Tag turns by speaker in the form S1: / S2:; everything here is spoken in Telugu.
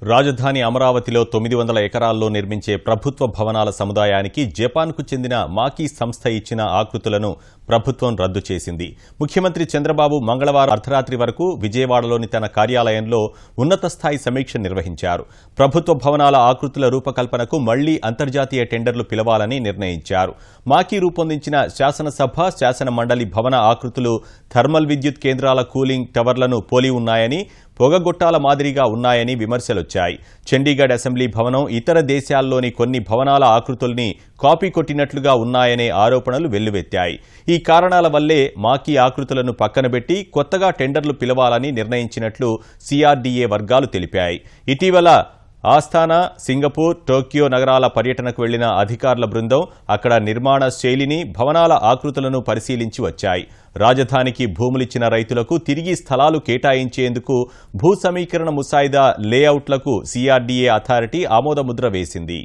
S1: రాజధాని అమరావతిలో 900 ఎకరాల్లో నిర్మించే ప్రభుత్వ భవనాల సముదాయానికి జపాన్కు చెందిన మాకీ సంస్థ ఇచ్చిన ఆకృతులను ప్రభుత్వం రద్దు చేసింది. ముఖ్యమంత్రి చంద్రబాబు మంగళవారం అర్ధరాత్రి వరకు విజయవాడలోని తన కార్యాలయంలో ఉన్నత స్థాయి సమీక్ష నిర్వహించారు. ప్రభుత్వ భవనాల ఆకృతుల రూపకల్పనకు మళ్లీ అంతర్జాతీయ టెండర్లు పిలవాలని నిర్ణయించారు. మాకీ రూపొందించిన శాసనసభ, శాసన మండలి భవన ఆకృతులు థర్మల్ విద్యుత్ కేంద్రాల కూలింగ్ టవర్లను పోలి ఉన్నాయని, పొగగొట్టాల మాదిరిగా ఉన్నాయని విమర్శలొచ్చాయి. చండీగఢ్ అసెంబ్లీ భవనం ఇతర దేశాల్లోని కొన్ని భవనాల ఆకృతుల్ని కాపీ కొట్టినట్లుగా ఉన్నాయనే ఆరోపణలు వెల్లువెత్తాయి. ఈ కారణాల వల్లే మాకీ ఆకృతులను పక్కనబెట్టి కొత్తగా టెండర్లు పిలవాలని నిర్ణయించినట్లు సిఆర్డీఏ వర్గాలు తెలిపాయి. ఇటీవల ఆస్థానా, సింగపూర్, టోక్యో నగరాల పర్యటనకు వెళ్లిన అధికారుల బృందం అక్కడ నిర్మాణ శైలిని, భవనాల ఆకృతులను పరిశీలించి వచ్చాయి. రాజధానికి భూములిచ్చిన రైతులకు తిరిగి స్థలాలు కేటాయించేందుకు భూ సమీకరణ ముసాయిదా లేఅవుట్లకు సిఆర్డీఏ అథారిటీ ఆమోదముద్ర వేసింది.